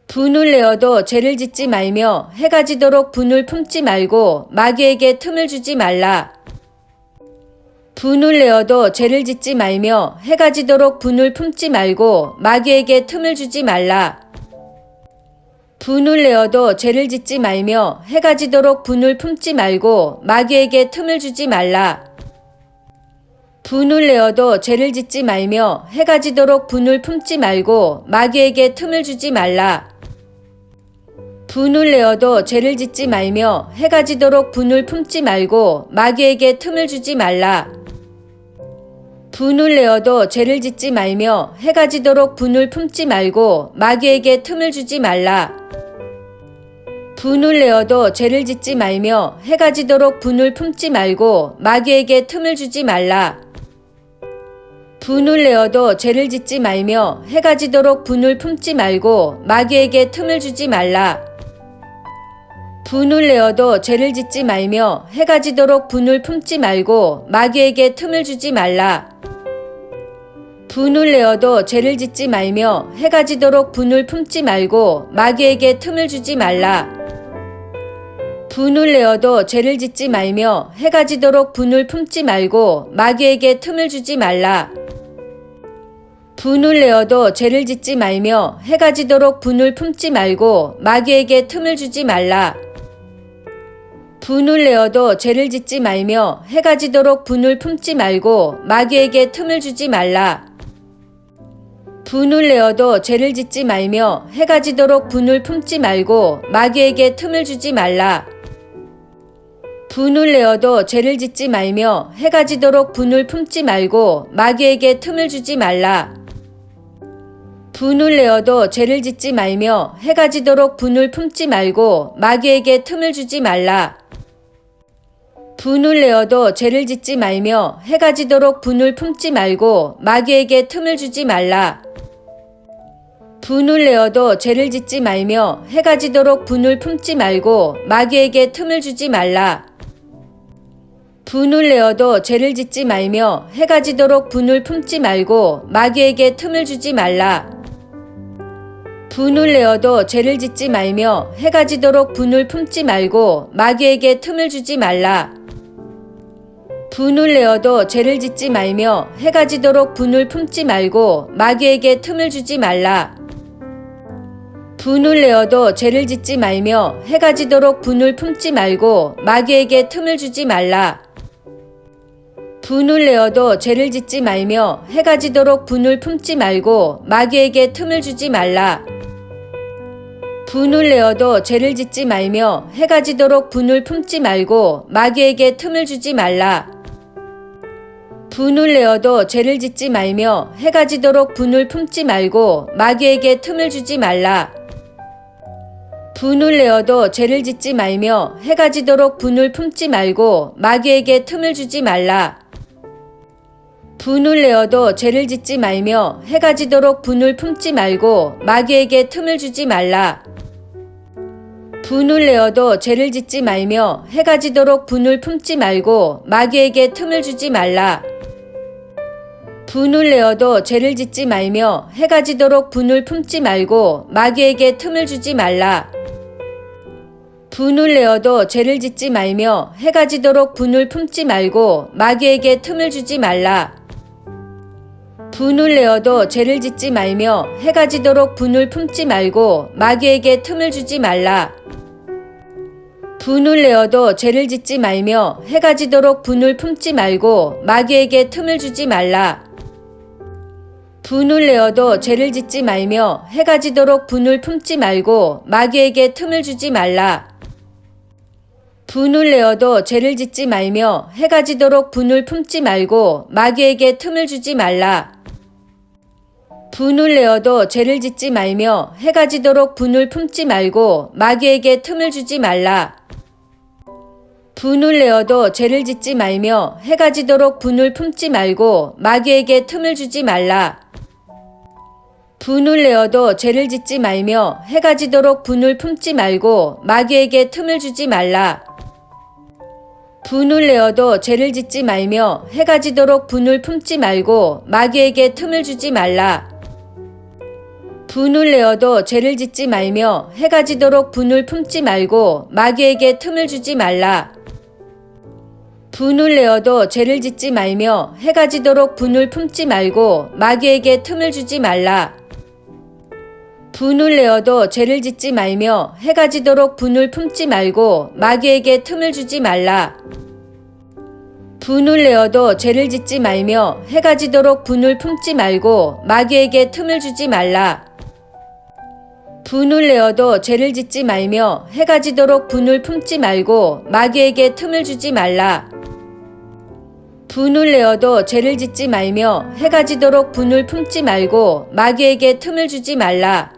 분을 내어도 죄를 짓지 말며 해가 지도록 분을 품지 말고 마귀에게 틈을 주지 말라. 분을 내어도 죄를 짓지 말며 해가 지도록 분을 품지 말고 마귀에게 틈을 주지 말라. 분을 내어도 죄를 짓지 말며 해가 지도록 분을 품지 말고 마귀에게 틈을 주지 말라. 분을 내어도 죄를 짓지 말며 해가 지도록 분을 품지 말고 마귀에게 틈을 주지 말라. 분을 내어도 죄를 짓지 말며 해가 지도록 분을 품지 말고 마귀에게 틈을 주지 말라. 분을 내어도 죄를 짓지 말며 해가 지도록 분을 품지 말고 마귀에게 틈을 주지 말라. 분을 내어도 죄를 짓지 말며 해가 지도록 분을 품지 말고 마귀에게 틈을 주지 말라. 분을 내어도 죄를 짓지 말며 해가 지도록 분을 품지 말고 마귀에게 틈을 주지 말라. 분을 내어도 죄를 짓지 말며 해가 지도록 분을 품지 말고 마귀에게 틈을 주지 말라. 분을 내어도 죄를 짓지 말며 해가 지도록 분을 품지 말고 마귀에게 틈을 주지 말라. 분을 내어도 죄를 짓지 말며 해가 지도록 분을 품지 말고 마귀에게 틈을 주지 말라. 분을 내어도 죄를 짓지 말며 해가 지도록 분을 품지 말고 마귀에게 틈을 주지 말라. 분을 내어도 죄를 짓지 말며 해가 지도록 분을 품지 말고 마귀에게 틈을 주지 말라. 분을 내어도 죄를 짓지 말며 해가 지도록 분을 품지 말고 마귀에게 틈을 주지 말라. 분을 내어도 죄를 짓지 말며 해가 지도록 분을 품지 말고 마귀에게 틈을 주지 말라. 분을 내어도 죄를 짓지 말며 해가 지도록 분을 품지 말고 마귀에게 틈을 주지 말라. 분을 내어도 죄를 짓지 말며 해가 지도록 분을 품지 말고 마귀에게 틈을 주지 말라. 분을 내어도 죄를 짓지 말며 해가 지도록 분을 품지 말고 마귀에게 틈을 주지 말라. 분을 내어도 죄를 짓지 말며 해가 지도록 분을 품지 말고 마귀에게 틈을 주지 말라. 분을 내어도 죄를 짓지 말며 해가 지도록 분을 품지 말고 마귀에게 틈을 주지 말라. 분을 내어도 죄를 짓지 말며 해가 지도록 분을 품지 말고 마귀에게 틈을 주지 말라. 분을 내어도 죄를 짓지 말며 해가 지도록 분을 품지 말고 마귀에게 틈을 주지 말라. 분을 내어도 죄를 짓지 말며 해가 지도록 분을 품지 말고 마귀에게 틈을 주지 말라. 분을 내어도 죄를 짓지 말며 해가 지도록 분을 품지 말고 마귀에게 틈을 주지 말라. 분을 내어도 죄를 짓지 말며 해가 지도록 분을 품지 말고 마귀에게 틈을 주지 말라. 분을 내어도 죄를 짓지 말며 해가 지도록 분을 품지 말고 마귀에게 틈을 주지 말라. 분을 내어도 죄를 짓지 말며 해가 지도록 분을 품지 말고 마귀에게 틈을 주지 말라. 분을 내어도 죄를 짓지 말며 해가 지도록 분을 품지 말고 마귀에게 틈을 주지 말라. 분을 내어도 죄를 짓지 말며 해가 지도록 분을 품지 말고 마귀에게 틈을 주지 말라. 분을 내어도 죄를 짓지 말며 해가 지도록 분을 품지 말고 마귀에게 틈을 주지 말라. 분을 내어도 죄를 짓지 말며 해가 지도록 분을 품지 말고 마귀에게 틈을 주지 말라. 분을 내어도 죄를 짓지 말며 해가 지도록 분을 품지 말고 마귀에게 틈을 주지 말라. 분을 내어도 죄를 짓지 말며 해가 지도록 분을 품지 말고 마귀에게 틈을 주지 말라. 분을 내어도 죄를 짓지 말며 해가 지도록 분을 품지 말고 마귀에게 틈을 주지 말라. 분을 내어도 죄를 짓지 말며 해가 지도록 분을 품지 말고 마귀에게 틈을 주지 말라. 분을 내어도 죄를 짓지 말며 해가 지도록 분을 품지 말고 마귀에게 틈을 주지 말라. 분을 내어도 죄를 짓지 말며 해가 지도록 분을 품지 말고 마귀에게 틈을 주지 말라. 분을 내어도 죄를 짓지 말며 해가 지도록 분을 품지 말고 마귀에게 틈을 주지 말라. 분을 내어도 죄를 짓지 말며 해가 지도록 분을 품지 말고 마귀에게 틈을 주지 말라. 분을 내어도 죄를 짓지 말며 해가 지도록 분을 품지 말고 마귀에게 틈을 주지 말라. 분을 내어도 죄를 짓지 말며 해가 지도록 분을 품지 말고 마귀에게 틈을 주지 말라. 분을 내어도 죄를 짓지 말며 해가 지도록 분을 품지 말고 마귀에게 틈을 주지 말라. 분을 내어도 죄를 짓지 말며 해가 지도록 분을 품지 말고 마귀에게 틈을 주지 말라. 분을 내어도 죄를 짓지 말며 해가 지도록 분을 품지 말고 마귀에게 틈을 주지 말라.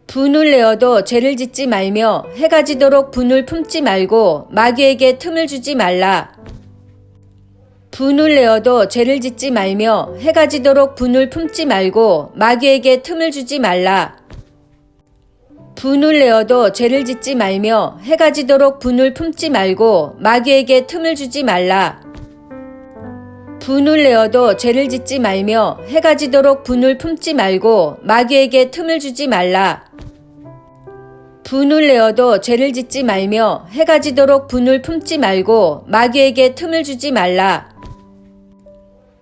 분을 내어도 죄를 짓지 말며 해가 지도록 분을 품지 말고 마귀에게 틈을 주지 말라. 분을 내어도 죄를 짓지 말며 해가 지도록 분을 품지 말고 마귀에게 틈을 주지 말라. 분을 내어도 죄를 짓지 말며 해가 지도록 분을 품지 말고 마귀에게 틈을 주지 말라. 분을 내어도 죄를 짓지 말며 해가 지도록 분을 품지 말고 마귀에게 틈을 주지 말라. 분을 내어도 죄를 짓지 말며 해가 지도록 분을 품지 말고 마귀에게 틈을 주지 말라.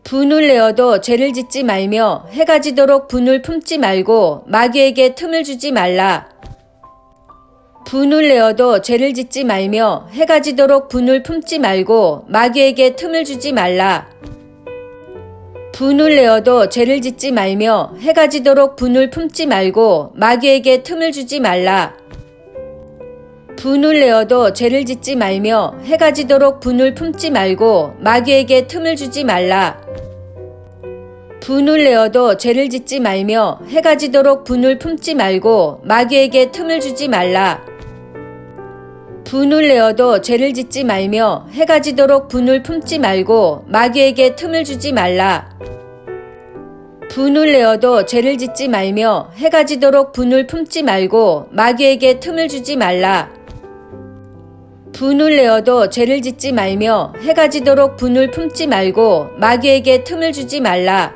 분을 내어도 죄를 짓지 말며 해가 지도록 분을 품지 말고 마귀에게 틈을 주지 말라. 분을 내어도 죄를 짓지 말며 해가 지도록 분을 품지 말고 마귀에게 틈을 주지 말라. 분을 내어도 죄를 짓지 말며 해가 지도록 분을 품지 말고 마귀에게 틈을 주지 말라. 분을 내어도 죄를 짓지 말며 해가 지도록 분을 품지 말고 마귀에게 틈을 주지 말라. 분을 내어도 죄를 짓지 말며 해가 지도록 분을 품지 말고 마귀에게 틈을 주지 말라. 분을 내어도 죄를 짓지 말며 해가 지도록 분을 품지 말고 마귀에게 틈을 주지 말라. 분을 내어도 죄를 짓지 말며 해가 지도록 분을 품지 말고 마귀에게 틈을 주지 말라. 분을 내어도 죄를 짓지 말며 해가 지도록 분을 품지 말고 마귀에게 틈을 주지 말라.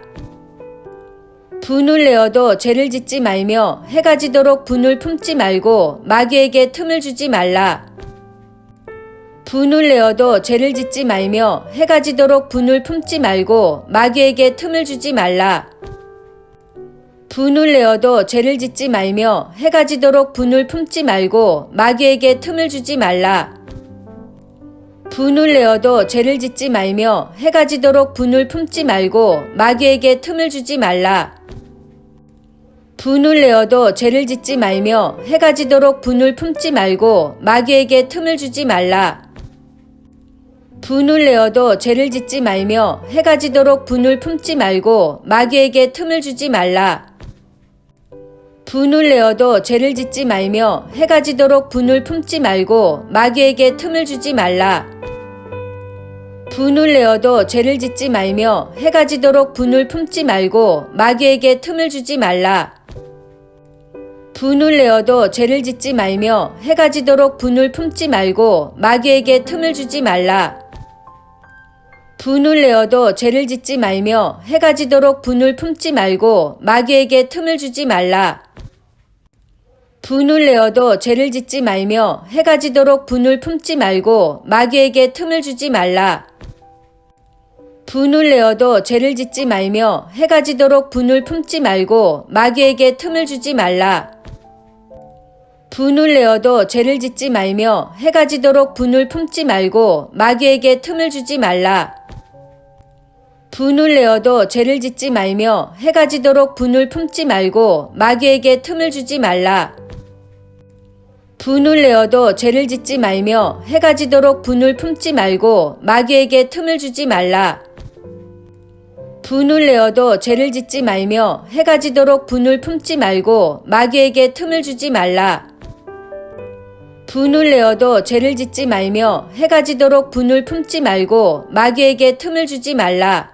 분을 내어도 죄를 짓지 말며 해가 지도록 분을 품지 말고 마귀에게 틈을 주지 말라. 분을 내어도 죄를 짓지 말며 해가 지도록 분을 품지 말고 마귀에게 틈을 주지 말라. 분을 내어도 죄를 짓지 말며 해가 지도록 분을 품지 말고 마귀에게 틈을 주지 말라. 분을 내어도 죄를 짓지 말며 해가 지도록 분을 품지 말고 마귀에게 틈을 주지 말라. 분을 내어도 죄를 짓지 말며 해가 지도록 분을 품지 말고 마귀에게 틈을 주지 말라. 분을 내어도 죄를 짓지 말며 해가 지도록 분을 품지 말고 마귀에게 틈을 주지 말라. 분을 내어도 죄를 짓지 말며 해가 지도록 분을 품지 말고 마귀에게 틈을 주지 말라. 분을 내어도 죄를 짓지 말며 해가 지도록 분을 품지 말고 마귀에게 틈을 주지 말라. 분을 내어도 죄를 짓지 말며 해가 지도록 분을 품지 말고 마귀에게 틈을 주지 말라. 분을 내어도 죄를 짓지 말며 해가 지도록 분을 품지 말고 마귀에게 틈을 주지 말라. 분을 내어도 죄를 짓지 말며 해가 지도록 분을 품지 말고 마귀에게 틈을 주지 말라. 분을 내어도 죄를 짓지 말며 해가 지도록 분을 품지 말고 마귀에게 틈을 주지 말라. 분을 내어도 죄를 짓지 말며 해가 지도록 분을 품지 말고 마귀에게 틈을 주지 말라. 분을 내어도 죄를 짓지 말며 해가 지도록 분을 품지 말고 마귀에게 틈을 주지 말라. 분을 내어도 죄를 짓지 말며 해가 지도록 분을 품지 말고 마귀에게 틈을 주지 말라. 분을 내어도 죄를 짓지 말며 해가 지도록 분을 품지 말고 마귀에게 틈을 주지 말라. 분을 내어도 죄를 짓지 말며 해가 지도록 분을 품지 말고 마귀에게 틈을 주지 말라.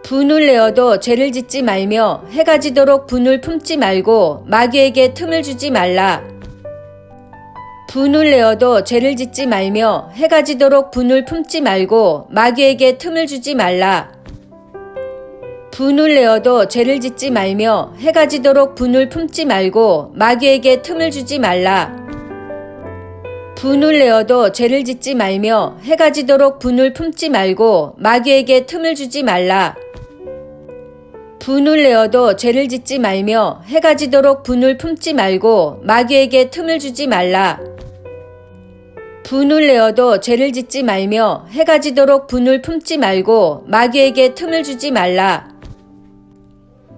분을 내어도 죄를 짓지 말며 해가 지도록 분을 품지 말고 마귀에게 틈을 주지 말라. 분을 내어도 죄를 짓지 말며 해가 지도록 분을 품지 말고 마귀에게 틈을 주지 말라. 분을 내어도 죄를 짓지 말며 해가 지도록 분을 품지 말고 마귀에게 틈을 주지 말라. 분을 내어도 죄를 짓지 말며 해가 지도록 분을 품지 말고 마귀에게 틈을 주지 말라. 분을 내어도 죄를 짓지 말며 해가 지도록 분을 품지 말고 마귀에게 틈을 주지 말라. 분을 내어도 죄를 짓지 말며 해가 지도록 분을 품지 말고 마귀에게 틈을 주지 말라.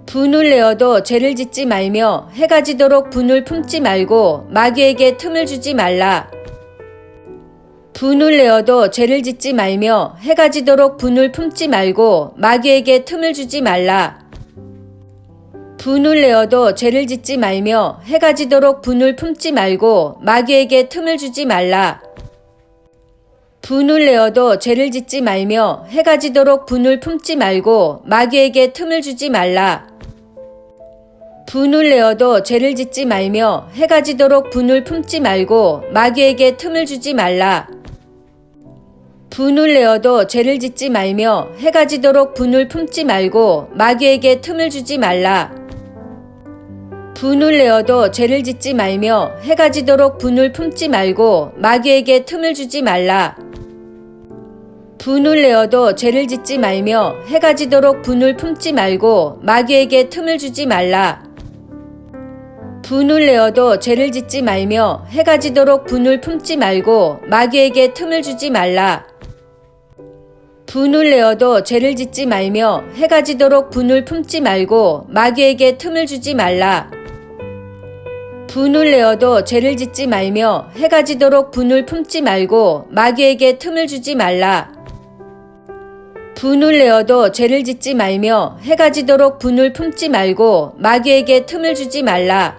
분을 내어도 죄를 짓지 말며 해가 지도록 분을 품지 말고 마귀에게 틈을 주지 말라. 분을 내어도 죄를 짓지 말며 해가 지도록 분을 품지 말고 마귀에게 틈을 주지 말라. 분을 내어도 죄를 짓지 말며 해가 지도록 분을 품지 말고 마귀에게 틈을 주지 말라. 분을 내어도 죄를 짓지 말며 해가 지도록 분을 품지 말고 마귀에게 틈을 주지 말라. 분을 내어도 죄를 짓지 말며 해가 지도록 분을 품지 말고 마귀에게 틈을 주지 말라. 분을 내어도 죄를 짓지 말며 해가 지도록 분을 품지 말고 마귀에게 틈을 주지 말라. 분을 내어도 죄를 짓지 말며 해가 지도록 분을 품지 말고 마귀에게 틈을 주지 말라. 분을 내어도 죄를 짓지 말며 해가 지도록 분을 품지 말고 마귀에게 틈을 주지 말라. 분을 내어도 죄를 짓지 말며 해가 지도록 분을 품지 말고 마귀에게 틈을 주지 말라. 분을 내어도 죄를 짓지 말며 해가 지도록 분을 품지 말고 마귀에게 틈을 주지 말라. 분을 내어도 죄를 짓지 말며 해가 지도록 분을 품지 말고 마귀에게 틈을 주지 말라. 분을 내어도 죄를 짓지 말며 해가 지도록 분을 품지 말고 마귀에게 틈을 주지 말라.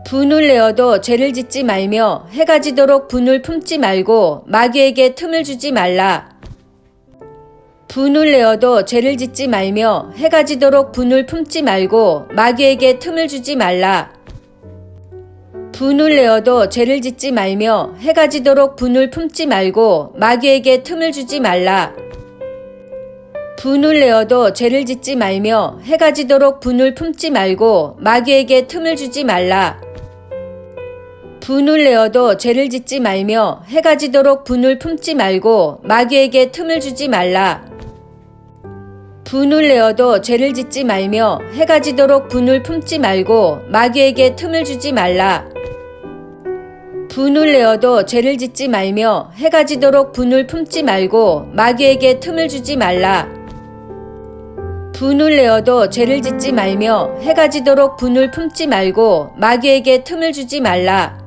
분을 내어도 죄를 짓지 말며 해가 지도록 분을 품지 말고 마귀에게 틈을 주지 말라. 분을 내어도 죄를 짓지 말며 해가 지도록 분을 품지 말고 마귀에게 틈을 주지 말라. 분을 내어도 죄를 짓지 말며 해가 지도록 분을 품지 말고 마귀에게 틈을 주지 말라. 분을 내어도 죄를 짓지 말며 해가 지도록 분을 품지 말고 마귀에게 틈을 주지 말라. 분을 내어도 죄를 짓지 말며 해가 지도록 분을 품지 말고 마귀에게 틈을 주지 말라. 분을 내어도 죄를 짓지 말며 해가 지도록 분을 품지 말고 마귀에게 틈을 주지 말라. 분을 내어도 죄를 짓지 말며 해가 지도록 분을 품지 말고 마귀에게 틈을 주지 말라. 분을 내어도 죄를 짓지 말며 해가 지도록 분을 품지 말고 마귀에게 틈을 주지 말라.